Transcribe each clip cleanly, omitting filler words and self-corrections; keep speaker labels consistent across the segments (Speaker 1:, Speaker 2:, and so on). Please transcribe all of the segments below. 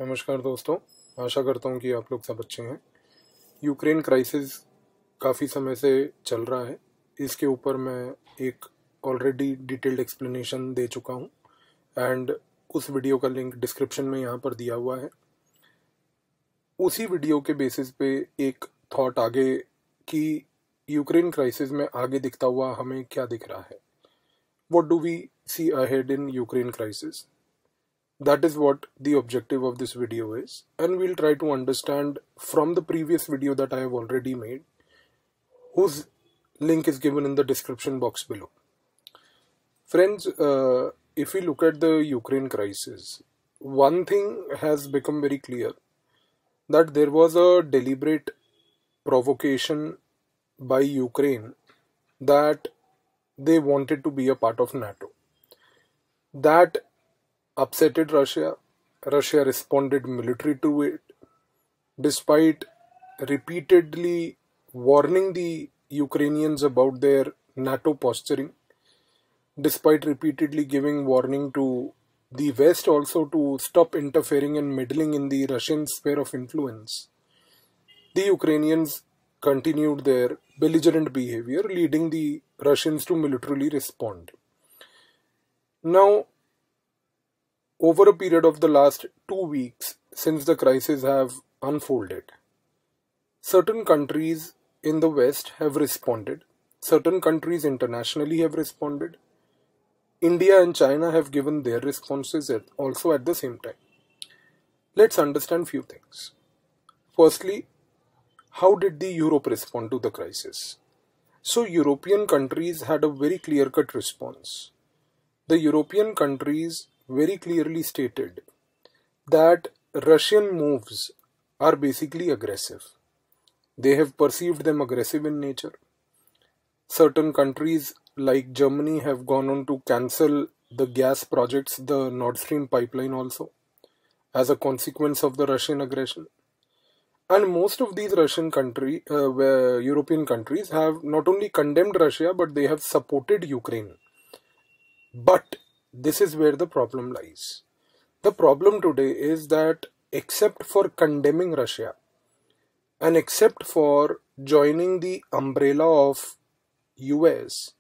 Speaker 1: नमस्कार दोस्तों, आशा करता हूँ कि आप लोग सब अच्छे हैं। यूक्रेन क्राइसिस काफ़ी समय से चल रहा है। इसके ऊपर मैं एक ऑलरेडी डिटेल्ड एक्सप्लेनेशन दे चुका हूँ एंड उस वीडियो का लिंक डिस्क्रिप्शन में यहाँ पर दिया हुआ है। उसी वीडियो के बेसिस पे एक थॉट आगे कि यूक्रेन क्राइसिस में आगे दिखता हुआ हमें क्या दिख रहा है। What do we see ahead in Ukraine crisis? That is what the objective of this video is, and we'll try to understand from the previous video that I have already made, whose link is given in the description box below. Friends, if we look at the Ukraine crisis, one thing has become very clear, that there was a deliberate provocation by Ukraine that they wanted to be a part of NATO. That upsetted Russia. Russia responded militarily to it, despite repeatedly warning the Ukrainians about their NATO posturing, despite repeatedly giving warning to the West also to stop interfering and meddling in the Russian sphere of influence. The Ukrainians continued their belligerent behavior, leading the Russians to militarily respond. Now, over a period of the last 2 weeks since the crisis have unfolded, certain countries in the West have responded, certain countries internationally have responded, India and China have given their responses also at the same time. Let's understand few things. Firstly, how did the Europe respond to the crisis? So European countries had a very clear-cut response. The European countries very clearly stated that Russian moves are basically aggressive. They have perceived them aggressive in nature. Certain countries like Germany have gone on to cancel the gas projects, the Nord Stream pipeline also, as a consequence of the Russian aggression. And most of these European countries have not only condemned Russia, but they have supported Ukraine. But this is where the problem lies. The problem today is that except for condemning Russia and except for joining the umbrella of US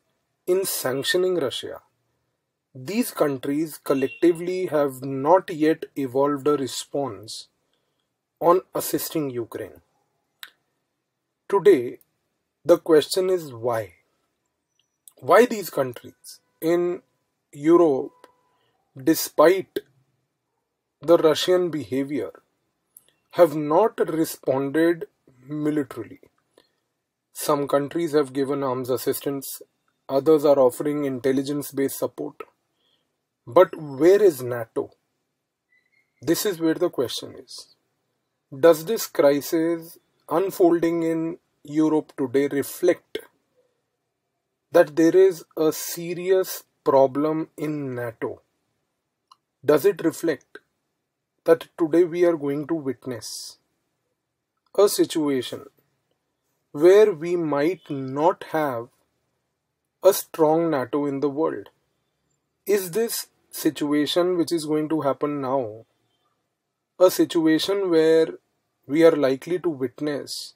Speaker 1: in sanctioning Russia, these countries collectively have not yet evolved a response on assisting Ukraine. Today, the question is why? Why these countries in Europe, despite the Russian behavior, have not responded militarily? Some countries have given arms assistance, others are offering intelligence-based support. But where is NATO? This is where the question is. Does this crisis unfolding in Europe today reflect that there is a serious problem in NATO? Does it reflect that today we are going to witness a situation where we might not have a strong NATO in the world? Is this situation which is going to happen now a situation where we are likely to witness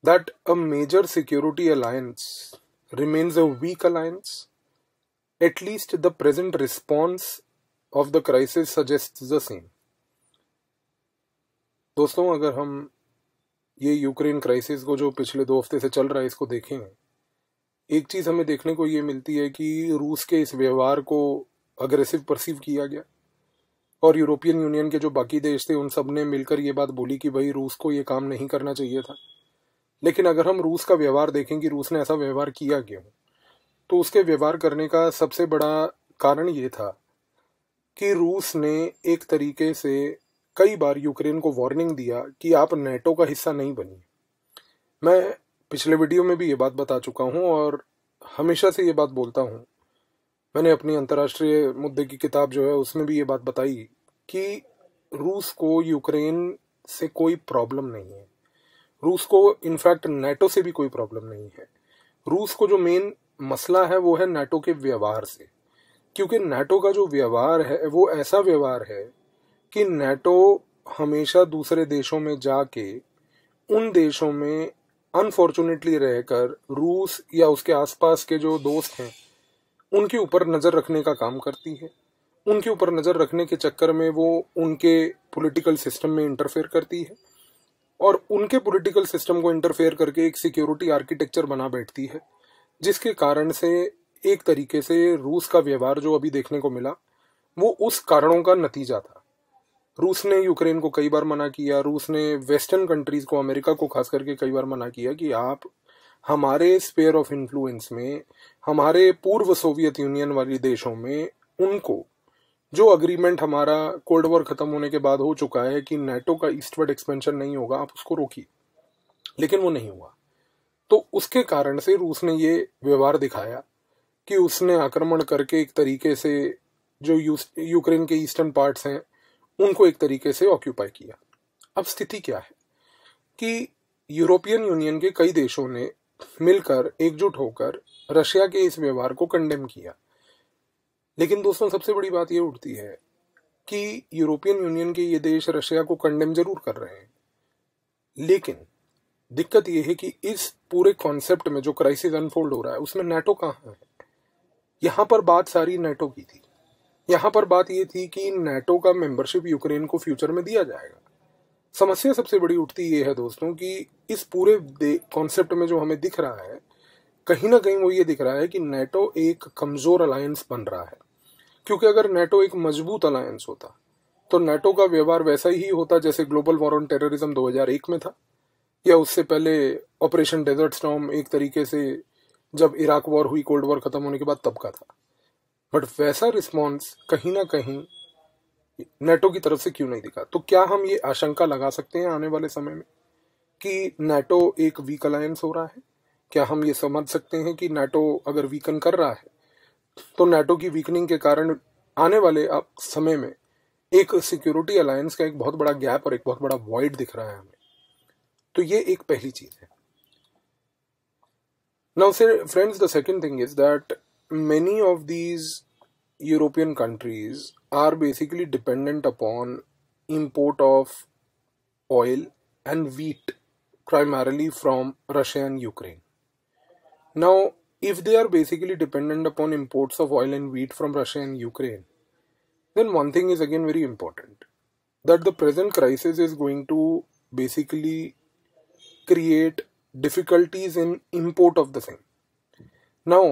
Speaker 1: that a major security alliance remains a weak alliance? At least the present response of the crisis suggests the same. दोस्तों, अगर हम ये Ukraine crisis को जो पिछले 2 हफ्ते से चल रहा है इसको देखें, एक चीज़ हमें देखने को ये मिलती है कि रूस के इस व्यवहार को अग्रेसिव परसीव किया गया और यूरोपियन यूनियन के जो बाकी देश थे उन सब ने मिलकर ये बात बोली कि भाई रूस को ये काम नहीं करना चाहिए था। लेकिन अगर हम रूस का व्यवहार देखें कि रूस ने ऐसा व्यवहार किया क्यों, तो उसके व्यवहार करने का सबसे बड़ा कारण ये था कि रूस ने एक तरीके से कई बार यूक्रेन को वार्निंग दिया कि आप नेटो का हिस्सा नहीं बनिए। मैं पिछले वीडियो में भी ये बात बता चुका हूँ और हमेशा से ये बात बोलता हूँ। मैंने अपनी अंतर्राष्ट्रीय मुद्दे की किताब जो है उसमें भी ये बात बताई कि रूस को यूक्रेन से कोई प्रॉब्लम नहीं है, रूस को इनफैक्ट नेटो से भी कोई प्रॉब्लम नहीं है। रूस को जो मेन मसला है वो है नेटो के व्यवहार से, क्योंकि नेटो का जो व्यवहार है वो ऐसा व्यवहार है कि नेटो हमेशा दूसरे देशों में जाके उन देशों में अनफॉर्चुनेटली रहकर रूस या उसके आसपास के जो दोस्त हैं उनके ऊपर नज़र रखने का काम करती है। उनके ऊपर नज़र रखने के चक्कर में वो उनके पॉलिटिकल सिस्टम में इंटरफेयर करती है और उनके पॉलिटिकल सिस्टम को इंटरफेयर करके एक सिक्योरिटी आर्किटेक्चर बना बैठती है, जिसके कारण से एक तरीके से रूस का व्यवहार जो अभी देखने को मिला वो उस कारणों का नतीजा था। रूस ने यूक्रेन को कई बार मना किया, रूस ने वेस्टर्न कंट्रीज को, अमेरिका को खास करके कई बार मना किया कि आप हमारे स्पेयर ऑफ इन्फ्लुएंस में, हमारे पूर्व सोवियत यूनियन वाले देशों में, उनको जो अग्रीमेंट हमारा कोल्ड वॉर खत्म होने के बाद हो चुका है कि नेटो का ईस्टवर्ड एक्सपेंशन नहीं होगा, आप उसको रोकिए, लेकिन वो नहीं हुआ। तो उसके कारण से रूस ने ये व्यवहार दिखाया कि उसने आक्रमण करके एक तरीके से जो यूक्रेन के ईस्टर्न पार्ट्स हैं उनको एक तरीके से ऑक्यूपाई किया। अब स्थिति क्या है कि यूरोपियन यूनियन के कई देशों ने मिलकर एकजुट होकर रशिया के इस व्यवहार को कंडेम किया। लेकिन दोस्तों, सबसे बड़ी बात ये उठती है कि यूरोपियन यूनियन के ये देश रशिया को कंडेम जरूर कर रहे हैं, लेकिन दिक्कत ये है कि इस पूरे कॉन्सेप्ट में जो क्राइसिस अनफोल्ड हो रहा है उसमें नेटो कहाँ है। यहां पर बात सारी नेटो की थी। यहां पर बात ये थी कि नेटो का मेंबरशिप यूक्रेन को फ्यूचर में दिया जाएगा। समस्या सबसे बड़ी उठती ये है दोस्तों कि इस पूरे कॉन्सेप्ट में जो हमें दिख रहा है, कहीं ना कहीं वो ये दिख रहा है कि नेटो एक कमजोर अलायंस बन रहा है। क्योंकि अगर नेटो एक मजबूत अलायंस होता तो नेटो का व्यवहार वैसा ही होता जैसे ग्लोबल वॉर ऑन टेररिज्म 2001 में था, या उससे पहले ऑपरेशन डेजर्ट स्टॉर्म एक तरीके से जब इराक वॉर हुई कोल्ड वॉर खत्म होने के बाद तब का था। बट वैसा रिस्पॉन्स कहीं ना कहीं नेटो की तरफ से क्यों नहीं दिखा? तो क्या हम ये आशंका लगा सकते हैं आने वाले समय में कि नेटो एक वीक अलायंस हो रहा है? क्या हम ये समझ सकते हैं कि नेटो अगर वीकन कर रहा है तो नेटो की वीकनिंग के कारण आने वाले समय में एक सिक्योरिटी अलायंस का एक बहुत बड़ा गैप और एक बहुत बड़ा वॉइड दिख रहा है हमें? तो ये एक पहली चीज है। Now friends, the second thing is that many of these European countries are basically dependent upon import of oil and wheat primarily from Russia and Ukraine. Now, if they are basically dependent upon imports of oil and wheat from Russia and Ukraine, then one thing is again very important, that the present crisis is going to basically create difficulties in import of the same. Now,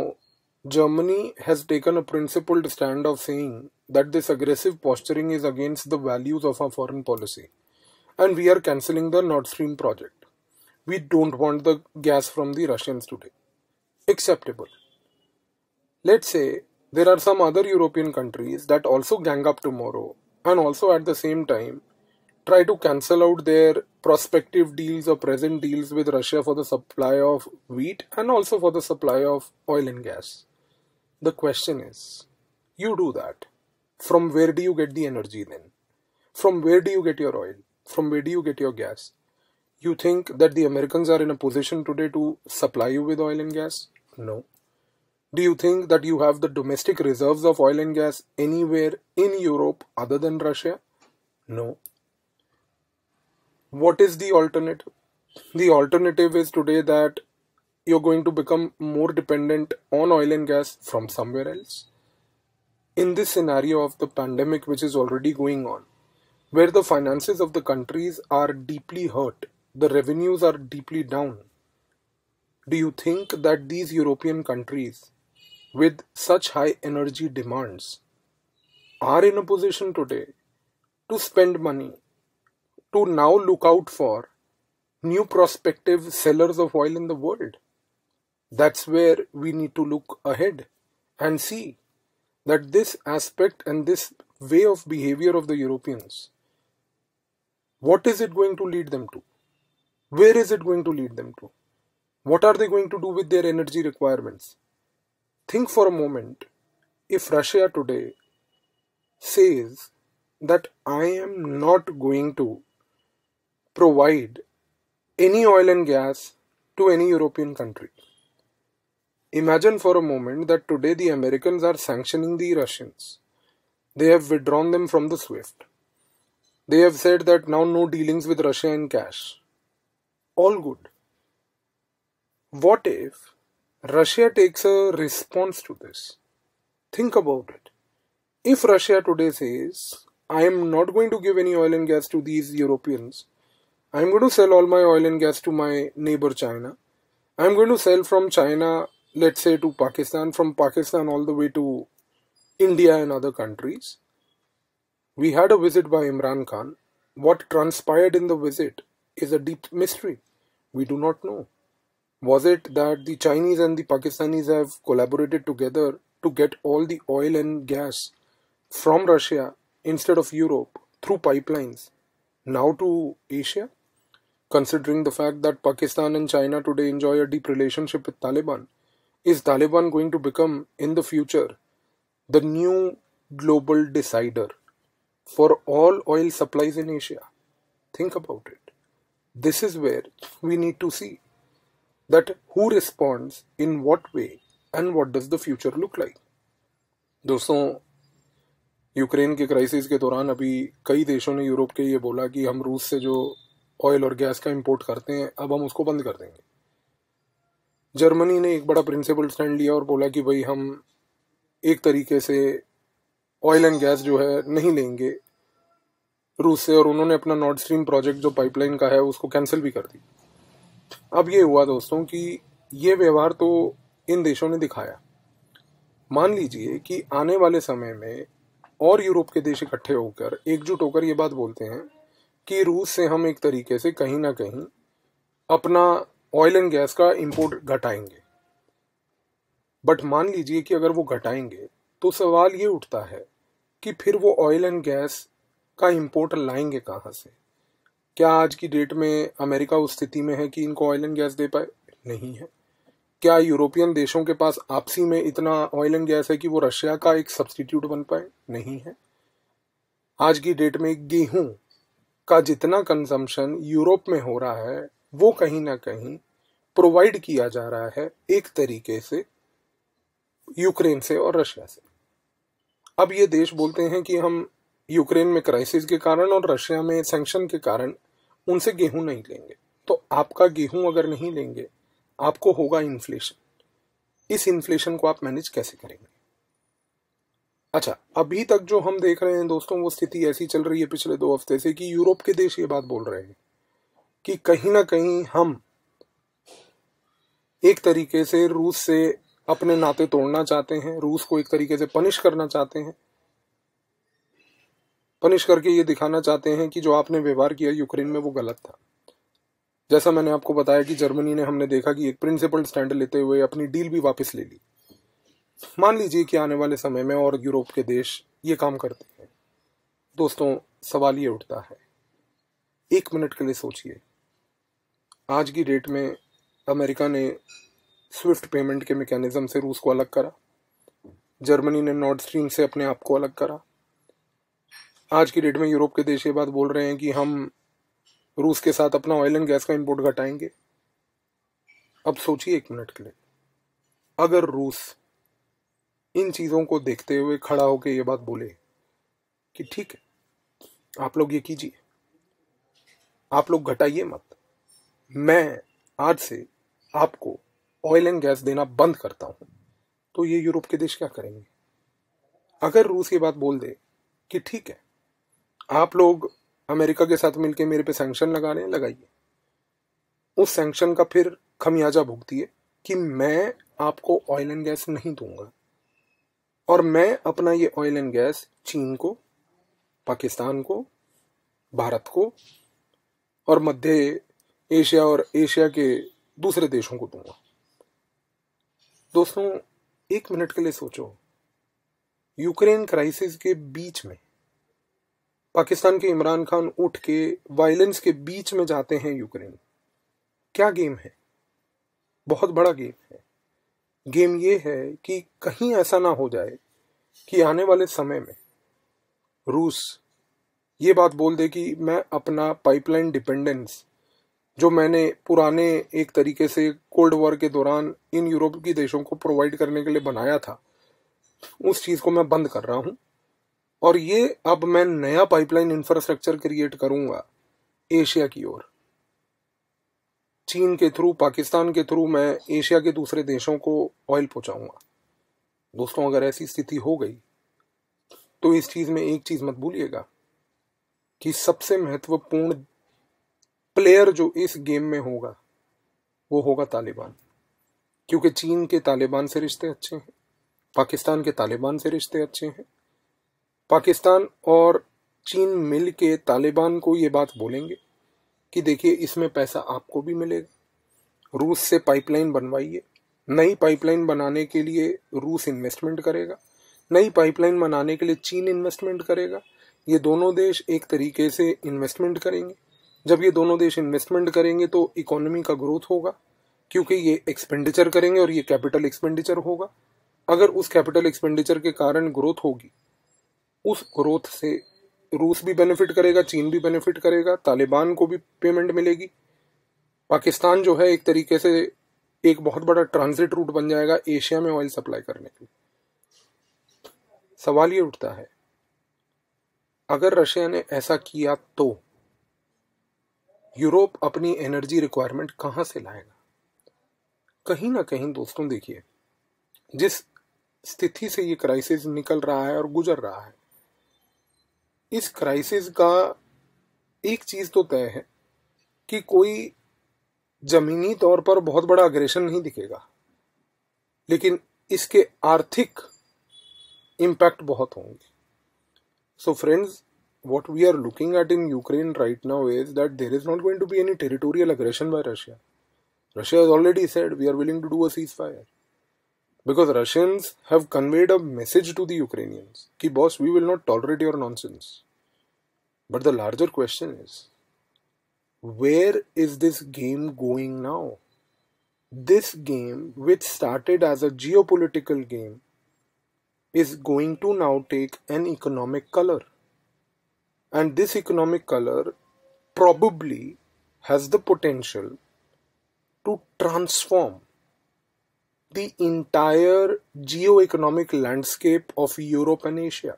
Speaker 1: Germany has taken a principled stand of saying that this aggressive posturing is against the values of our foreign policy and we are cancelling the Nord Stream project. We don't want the gas from the Russians today. Acceptable. Let's say there are some other European countries that also gang up tomorrow and also at the same time try to cancel out their prospective deals or present deals with Russia for the supply of wheat and also for the supply of oil and gas. The question is, you do that. From where do you get the energy then? From where do you get your oil? From where do you get your gas? You think that the Americans are in a position today to supply you with oil and gas? No. Do you think that you have the domestic reserves of oil and gas anywhere in Europe other than Russia? No. What is the alternative? The alternative is today that you're going to become more dependent on oil and gas from somewhere else. In this scenario of the pandemic which is already going on, where the finances of the countries are deeply hurt, the revenues are deeply down, do you think that these European countries with such high energy demands are in a position today to spend money to now look out for new prospective sellers of oil in the world? That's where we need to look ahead and see that this aspect and this way of behavior of the Europeans, what is it going to lead them to? Where is it going to lead them to? What are they going to do with their energy requirements? Think for a moment, if Russia today says that I am not going to provide any oil and gas to any European country. Imagine for a moment that today the Americans are sanctioning the Russians. They have withdrawn them from the SWIFT. They have said that now no dealings with Russia in cash. All good. What if Russia takes a response to this? Think about it. If Russia today says, I am not going to give any oil and gas to these Europeans, I am going to sell all my oil and gas to my neighbor China, I am going to sell from China, let's say, to Pakistan, from Pakistan all the way to India and other countries. We had a visit by Imran Khan. What transpired in the visit is a deep mystery. We do not know. Was it that the Chinese and the Pakistanis have collaborated together to get all the oil and gas from Russia instead of Europe through pipelines now to Asia? Considering the fact that Pakistan and China today enjoy a deep relationship with Taliban, is Taliban going to become in the future the new global decider for all oil supplies in Asia? Think about it. This is where we need to see that who responds in what way and what does the future look like. दोस्तों, Ukraine के crisis के दौरान अभी कई देशों ने Europe के ये बोला कि हम रूस से जो ऑयल और गैस का इंपोर्ट करते हैं अब हम उसको बंद कर देंगे। जर्मनी ने एक बड़ा प्रिंसिपल स्टैंड लिया और बोला कि भाई हम एक तरीके से ऑयल एंड गैस जो है नहीं लेंगे रूस से, और उन्होंने अपना नॉर्थ स्ट्रीम प्रोजेक्ट जो पाइपलाइन का है उसको कैंसिल भी कर दी। अब ये हुआ दोस्तों कि ये व्यवहार तो इन देशों ने दिखाया। मान लीजिए कि आने वाले समय में और यूरोप के देश इकट्ठे होकर एकजुट होकर ये बात बोलते हैं कि रूस से हम एक तरीके से कहीं ना कहीं अपना ऑयल एंड गैस का इंपोर्ट घटाएंगे। बट मान लीजिए कि अगर वो घटाएंगे तो सवाल ये उठता है कि फिर वो ऑयल एंड गैस का इंपोर्ट लाएंगे कहाँ से? क्या आज की डेट में अमेरिका उस स्थिति में है कि इनको ऑयल एंड गैस दे पाए? नहीं है। क्या यूरोपियन देशों के पास आपसी में इतना ऑयल एंड गैस है कि वो रशिया का एक सब्स्टिट्यूट बन पाए? नहीं है। आज की डेट में गेहूं का जितना कंजम्पशन यूरोप में हो रहा है वो कहीं ना कहीं प्रोवाइड किया जा रहा है एक तरीके से यूक्रेन से और रशिया से। अब ये देश बोलते हैं कि हम यूक्रेन में क्राइसिस के कारण और रशिया में सैंक्शन के कारण उनसे गेहूं नहीं लेंगे। तो आपका गेहूं अगर नहीं लेंगे आपको होगा इन्फ्लेशन। इस इन्फ्लेशन को आप मैनेज कैसे करेंगे? अच्छा, अभी तक जो हम देख रहे हैं दोस्तों वो स्थिति ऐसी चल रही है पिछले 2 हफ्ते से कि यूरोप के देश ये बात बोल रहे हैं कि कहीं ना कहीं हम एक तरीके से रूस से अपने नाते तोड़ना चाहते हैं, रूस को एक तरीके से पनिश करना चाहते हैं, पनिश करके ये दिखाना चाहते हैं कि जो आपने व्यवहार किया यूक्रेन में वो गलत था। जैसा मैंने आपको बताया कि जर्मनी ने, हमने देखा कि एक प्रिंसिपल स्टैंड लेते हुए अपनी डील भी वापस ले ली। मान लीजिए कि आने वाले समय में और यूरोप के देश ये काम करते हैं। दोस्तों, सवाल ये उठता है, 1 मिनट के लिए सोचिए, आज की डेट में अमेरिका ने स्विफ्ट पेमेंट के मैकेनिज्म से रूस को अलग करा, जर्मनी ने नॉर्थ स्ट्रीम से अपने आप को अलग करा। आज की डेट में यूरोप के देश ये बात बोल रहे हैं कि हम रूस के साथ अपना ऑयल एंड गैस का इंपोर्ट घटाएंगे। अब सोचिए 1 मिनट के लिए, अगर रूस इन चीज़ों को देखते हुए खड़ा होकर ये बात बोले कि ठीक है, आप लोग ये कीजिए, आप लोग घटाइए मत, मैं आज से आपको ऑयल एंड गैस देना बंद करता हूं, तो ये यूरोप के देश क्या करेंगे? अगर रूस ये बात बोल दे कि ठीक है, आप लोग अमेरिका के साथ मिलकर मेरे पे सैंक्शन लगा रहे हैं, लगाइए, उस सैंक्शन का फिर खमियाजा भुगतिए कि मैं आपको ऑयल एंड गैस नहीं दूंगा और मैं अपना ये ऑयल एंड गैस चीन को, पाकिस्तान को, भारत को और मध्य एशिया और एशिया के दूसरे देशों को दूंगा। दोस्तों, 1 मिनट के लिए सोचो, यूक्रेन क्राइसिस के बीच में पाकिस्तान के इमरान खान उठ के वायलेंस के बीच में जाते हैं यूक्रेन। क्या गेम है? बहुत बड़ा गेम है। गेम ये है कि कहीं ऐसा ना हो जाए कि आने वाले समय में रूस ये बात बोल दे कि मैं अपना पाइपलाइन डिपेंडेंस जो मैंने पुराने एक तरीके से कोल्ड वॉर के दौरान इन यूरोप की देशों को प्रोवाइड करने के लिए बनाया था, उस चीज़ को मैं बंद कर रहा हूं और ये अब मैं नया पाइपलाइन इंफ्रास्ट्रक्चर क्रिएट करूंगा एशिया की ओर। चीन के थ्रू, पाकिस्तान के थ्रू मैं एशिया के दूसरे देशों को ऑयल पहुंचाऊंगा। दोस्तों, अगर ऐसी स्थिति हो गई तो इस चीज में एक चीज मत भूलिएगा कि सबसे महत्वपूर्ण प्लेयर जो इस गेम में होगा वो होगा तालिबान। क्योंकि चीन के तालिबान से रिश्ते अच्छे हैं, पाकिस्तान के तालिबान से रिश्ते अच्छे हैं। पाकिस्तान और चीन मिल के तालिबान को ये बात बोलेंगे कि देखिए इसमें पैसा आपको भी मिलेगा, रूस से पाइपलाइन बनवाइए। नई पाइपलाइन बनाने के लिए रूस इन्वेस्टमेंट करेगा, नई पाइपलाइन बनाने के लिए चीन इन्वेस्टमेंट करेगा। ये दोनों देश एक तरीके से इन्वेस्टमेंट करेंगे। जब ये दोनों देश इन्वेस्टमेंट करेंगे तो इकोनॉमी का ग्रोथ होगा, क्योंकि ये एक्सपेंडिचर करेंगे और ये कैपिटल एक्सपेंडिचर होगा। अगर उस कैपिटल एक्सपेंडिचर के कारण ग्रोथ होगी, उस ग्रोथ से रूस भी बेनिफिट करेगा, चीन भी बेनिफिट करेगा, तालिबान को भी पेमेंट मिलेगी। पाकिस्तान जो है एक तरीके से एक बहुत बड़ा ट्रांजिट रूट बन जाएगा एशिया में ऑयल सप्लाई करने के लिए। सवाल ये उठता है, अगर रशिया ने ऐसा किया तो यूरोप अपनी एनर्जी रिक्वायरमेंट कहां से लाएगा? कहीं ना कहीं दोस्तों देखिए, जिस स्थिति से ये क्राइसिस निकल रहा है और गुजर रहा है, इस क्राइसिस का एक चीज तो तय है कि कोई जमीनी तौर पर बहुत बड़ा अग्रेशन नहीं दिखेगा, लेकिन इसके आर्थिक इम्पैक्ट बहुत होंगे। So friends, what we are looking at in Ukraine right now is that there is not going to be any territorial aggression by Russia. Russia has already said we are willing to do a ceasefire. Because Russians have conveyed a message to the Ukrainians कि boss, we will not tolerate your nonsense. But the larger question is, where is this game going now? This game, which started as a geopolitical game, is going to now take an economic color. And this economic color probably has the potential to transform the entire geo-economic landscape of Europe and Asia.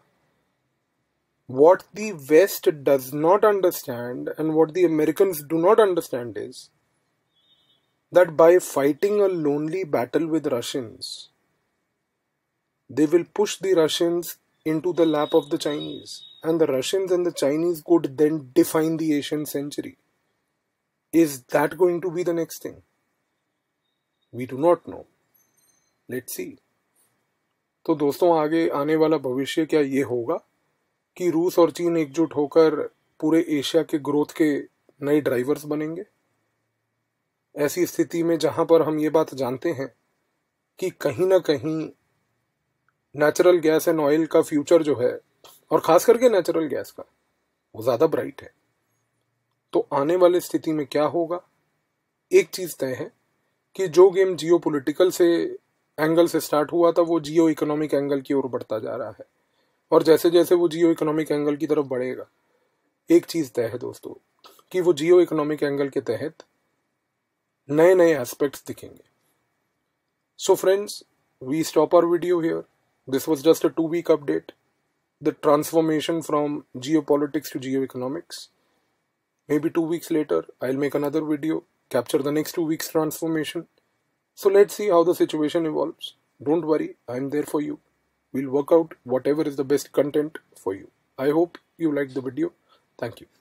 Speaker 1: What the West does not understand and what the Americans do not understand is that by fighting a lonely battle with Russians, they will push the Russians into the lap of the Chinese. And the Russians and the Chinese could then define the Asian century. Is that going to be the next thing? We do not know. Let's see. तो दोस्तों, आगे आने वाला भविष्य क्या ये होगा कि रूस और चीन एकजुट होकर पूरे एशिया के ग्रोथ के नए ड्राइवर्स बनेंगे? ऐसी स्थिति में जहां पर हम ये बात जानते हैं कि कहीं ना कहीं नेचुरल गैस एंड ऑयल का फ्यूचर जो है, और खास करके नेचुरल गैस का, वो ज्यादा ब्राइट है, तो आने वाली स्थिति में क्या होगा? एक चीज तय है कि जो गेम जियो पॉलिटिकल से एंगल से स्टार्ट हुआ था वो जियो इकोनॉमिक एंगल की ओर बढ़ता जा रहा है। और जैसे जैसे वो जियो इकोनॉमिक एंगल की तरफ बढ़ेगा, एक चीज तय है दोस्तों कि वो जियो इकोनॉमिक एंगल के तहत नए नए एस्पेक्ट्स दिखेंगे। So friends, we stop our video here. This was just a 2-week update. The transformation from geopolitics to geoeconomics. Maybe 2 weeks later, I'll make another video, capture the next 2 weeks transformation. So let's see how the situation evolves. Don't worry, I'm there for you. We'll work out whatever is the best content for you. I hope you liked the video. Thank you.